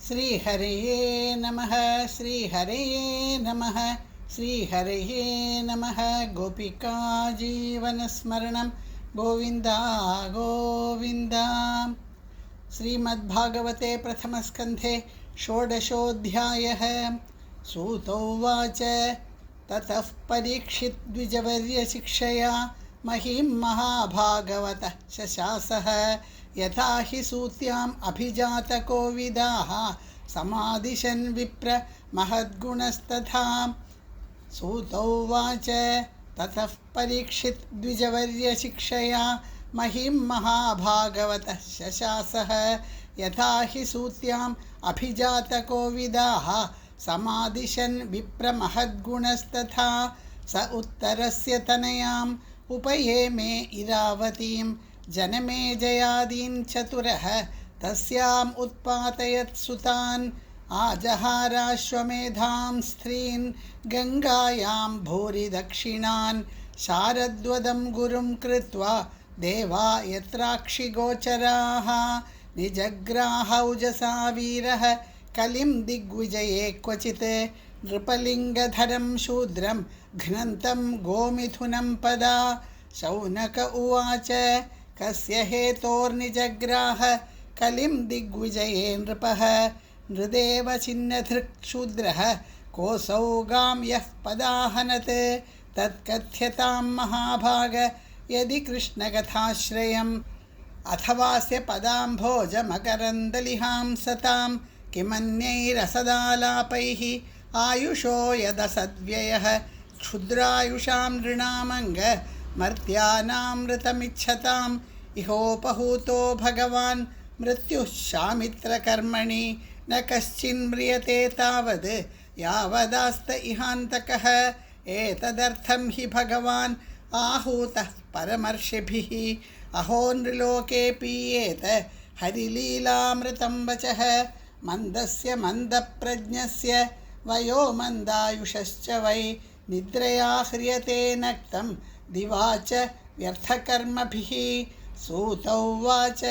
श्रीहरये नमः श्रीहरये नमः श्रीहरये नमः। गोपिका जीवनस्मरणं गोविन्दा गोविन्दा। श्रीमद्भागवते प्रथमस्कन्धे षोडशोऽध्यायः। सूत उवाच ततः परीक्षिद्विजवर्यशिक्षया महीं महाभागवतः शशासः यथा हि सूत्याम् अभिजातकोविदाः समादिशन् विप्र महद्गुणस्तथा। सूत उवाच ततः परीक्षिद्विजवर्यशिक्षया महीं महाभागवतः शशासः यथा हि सूत्याम् अभिजातकोविदाः समादिशन् विप्र महद्गुणस्तथा। स उत्तरस्य तनयाम् उपयेमे इरावतीं जनमेजयादीन् चतुरः तस्याम् उत्पातयत् सुतान्। आजहाराश्वमेधां स्त्रीन् गङ्गायां भूरि दक्षिणान्। शारद्वदं गुरुं कृत्वा देवा यत्राक्षिगोचराः निजग्राह उजसा वीरः कलिं दिग्विजये क्वचित्। नृपलिङ्गधरं शूद्रं घ्नन्तं गोमिथुनं पदा। शौनक उवाच कस्य हेतोर्निजग्राह कलिं दिग्विजये नृपः। नृदेव छिन्नधृक् शूद्रः कोऽसौ गां यः पदाहनत्। तत्कथ्यतां महाभाग यदि कृष्णकथाश्रयम् अथवास्य पदाम्भोजमकरन्दलिहां सतां। किमन्यैरसदालापैः आयुषो यदसद्व्ययः क्षुद्रायुषां नृणामङ्ग मर्त्यानामृतमिच्छताम्। इहोपहूतो भगवान् मृत्युः शामित्रकर्मणि न कश्चिन्म्रियते तावद् यावदास्त इहान्तकः। एतदर्थं हि भगवान् आहूतः परमर्षिभिः अहो नृलोके पीयेत हरिलीलामृतं वचः। मन्दस्य मन्दप्रज्ञस्य वयो मन्दायुषश्च वै निद्रया ह्रियते नक्तं दिवा च व्यर्थकर्मभिः। सूत उवाच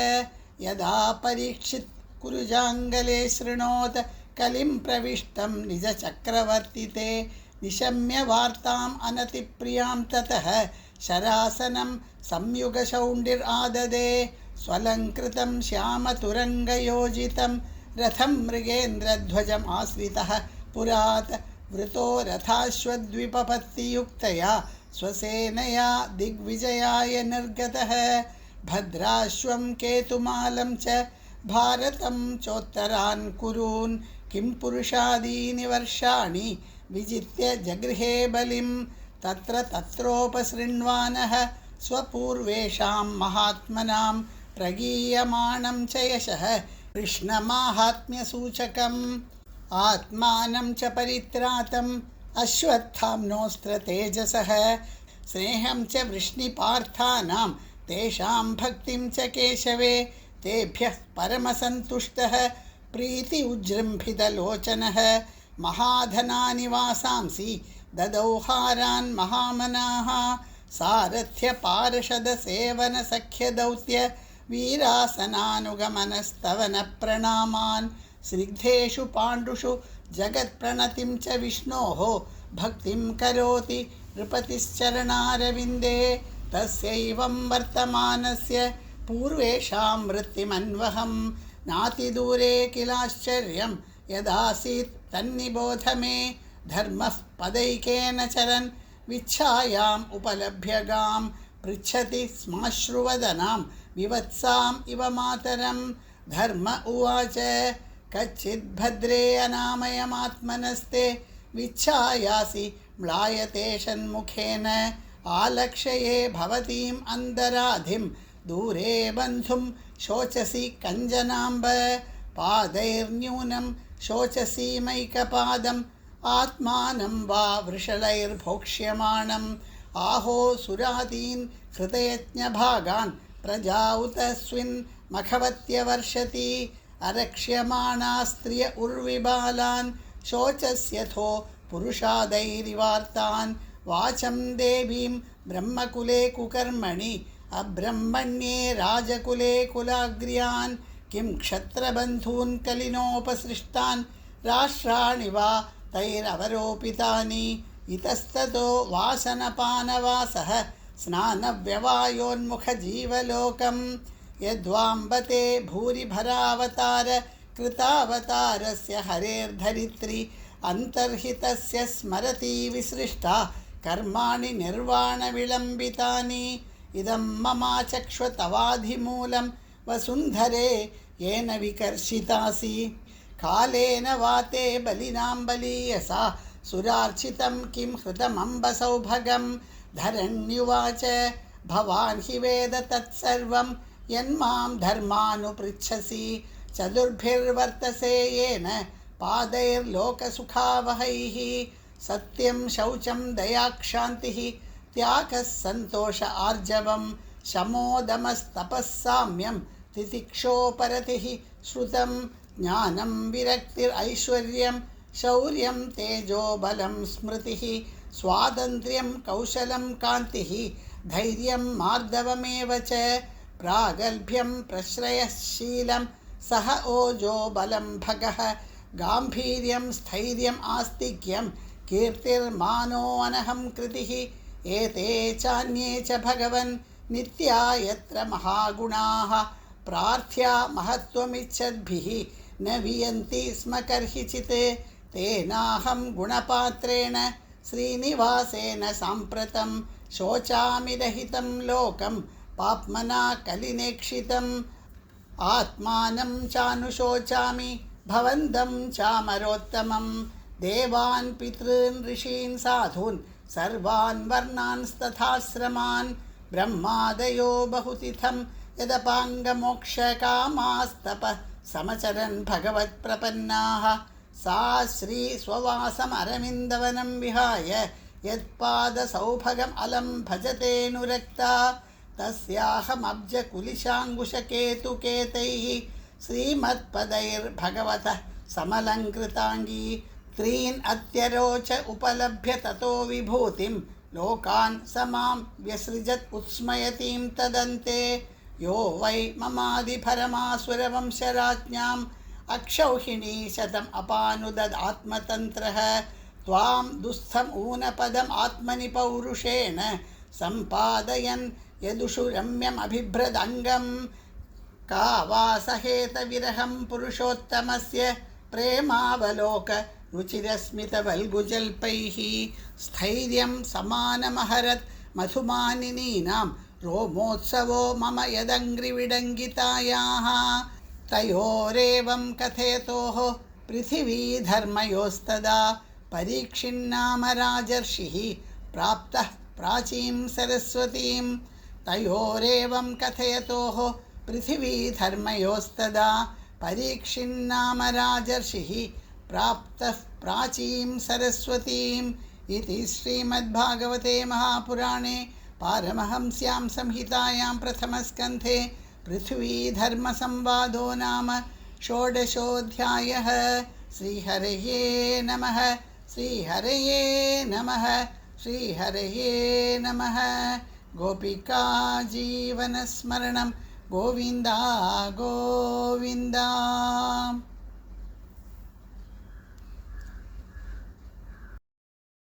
यदा परीक्षित् कुरुजाङ्गले शृणोत कलिं प्रविष्टं निजचक्रवर्तिते। निशम्य वार्ताम् अनतिप्रियां ततः शरासनं संयुगशौण्डिराददे। स्वलङ्कृतं श्यामतुरङ्गयोजितं रथं मृगेन्द्रध्वजम् आश्रितः पुरात्। वृतो रथाश्वद्विपपत्तियुक्तया स्वसेनया दिग्विजयाय निर्गतः। भद्राश्वं केतुमालं च भारतं चोत्तरान् कुरून्। किं पुरुषादीनि वर्षाणि विजित्य जगृहे बलिं। तत्र तत्रोपसृण्वानः स्वपूर्वेषां महात्मनां प्रगीयमाणं च यशः कृष्णमाहात्म्यसूचकम्। आत्मानं च परित्रातम् अश्वत्थाम्नोऽस्त्रतेजसः। स्नेहं च वृष्णिपार्थानां तेषां भक्तिं च केशवे। तेभ्यः परमसन्तुष्टः प्रीति उज्जृम्भितलोचनः। महाधनानि वासांसि ददौ हारान् महामनाः। सारथ्यपार्षदसेवनसख्यदौत्य वीरासनानुगमनस्तवनप्रणामान्। स्निग्धेषु पाण्डुषु जगत्प्रणतिं च विष्णोः भक्तिं करोति नृपतिश्चरणारविन्दे। तस्यैवं वर्तमानस्य पूर्वेषां वृत्तिमन्वहं नातिदूरे किलाश्चर्यं यदासीत् तन्निबोध मे। धर्मः पदैकेन चरन् विच्छायाम् उपलभ्य गां पृच्छति स्माश्रुवदनां विवत्साम् इव मातरं। धर्म उवाच कच्चिद्भद्रे अनामयमात्मनस्ते विच्छायासि म्लायते षण्मुखेन। आलक्ष्ये भवतीम् अन्दराधिं दूरे बन्धुं शोचसि कञ्जनाम्ब। पादैर्न्यूनं शोचसीमैकपादम् आत्मानं वा वृषलैर्भोक्ष्यमाणम्। आहो सुरादीन् कृतयज्ञभागान् प्रजा उत स्विन् मखवत्यवर्षति। अरक्ष्यमाणा स्त्रिय उर्विबालान् शोचस्यथो पुरुषादैरिवार्तान्। वाचं देवीं ब्रह्मकुले कुकर्मणि अब्रह्मण्ये राजकुले कुलाग्र्यान्। किं क्षत्रबन्धून् कलिनोपसृष्टान् राष्ट्राणि वा तैरवरोपितानि इतस्ततो वासनपानवासः स्नानव्यवायोन्मुखजीवलोकं यद्वाम्बते भूरिभरावतार कृतावतारस्य हरेर्धरित्री अन्तर्हितस्य स्मरति विसृष्टा कर्माणि निर्वाणविलम्बितानि इदं ममाचक्ष्व तवाधिमूलं वसुन्धरे येन विकर्षितासि कालेन वाते बलिनां बलीयसा सुरार्चितं किं हृतमम्बसौभगं धरण्युवाच भवान् हि वेद तत्सर्वं यन्मां धर्मानुपृच्छसि चतुर्भिर्वर्तसे येन पादैर्लोकसुखावहैः सत्यं शौचं दयाक्षान्तिः त्यागः सन्तोष आर्जवं शमोदमस्तपः साम्यं तितिक्षोपरतिः श्रुतं ज्ञानं विरक्तिरैश्वर्यं शौर्यं तेजोबलं स्मृतिः स्वातन्त्र्यं कौशलं कान्तिः धैर्यं मार्दवमेव च प्रागल्भ्यं प्रश्रयशीलं सह ओजो बलं भगः गाम्भीर्यं स्थैर्यम् आस्तिक्यं कीर्तिर्मानोऽनहं कृतिः एते चान्ये च भगवन् नित्या यत्र महागुणाः प्रार्थ्या महत्त्वमिच्छद्भिः न वियन्ति स्म कर्हिचित् तेनाहं गुणपात्रेण श्रीनिवासेन साम्प्रतं शोचामि रहितं लोकं पाप्मना कलिनेक्षितम् आत्मानं चानुशोचामि भवन्तं चामरोत्तमं देवान् पितॄन् ऋषीन् साधून् सर्वान् वर्णांस्तथाश्रमान् ब्रह्मादयो बहुतिथं यदपाङ्गमोक्षकामास्तपः समचरन् भगवत्प्रपन्नाः सा श्री स्ववासमरविन्दवनं विहाय यत्पादसौभगम् अलं भजतेऽनुरक्ता तस्याहमब्जकुलिशाङ्कुशकेतुकेतैः श्रीमत्पदैर्भगवतः समलङ्कृताङ्गी त्रीन् अत्यरोच उपलभ्य ततो विभूतिं लोकान् स मां व्यसृजत् उत्स्मयतीं तदन्ते यो वै ममादिपरमासुरवंशराज्ञाम् अक्षौहिणी शतम् अपानुददात्मतन्त्रः त्वां दुःस्थम् ऊनपदम् आत्मनि पौरुषेण सम्पादयन् यदुषु रम्यमभिभ्रदङ्गं का वा सहेतविरहं पुरुषोत्तमस्य प्रेमावलोक रुचिरस्मितवल्गुजल्पैः स्थैर्यं समानमहरत् मधुमानिनीनां रोमोत्सवो मम यदङ्घ्रिविडङ्गितायाः तयोरेवं कथयतोः पृथिवीधर्मयोस्तदा परीक्षिन्नाम राजर्षिः प्राप्तः प्राचीं सरस्वतीं तयोरेवं कथयतोः पृथिवीधर्मयोस्तदा परीक्षिन्नाम राजर्षिः प्राप्तः प्राचीं सरस्वतीम् इति श्रीमद्भागवते महापुराणे पारमहंस्यां संहितायां प्रथमस्कन्धे पृथ्वीधर्मसंवादो नाम षोडशोऽध्यायः। श्रीहरये नमः। श्रीहरये नमः। श्रीहरये नमः। गोपिका जीवनस्मरणं गोविन्दा गोविन्दा।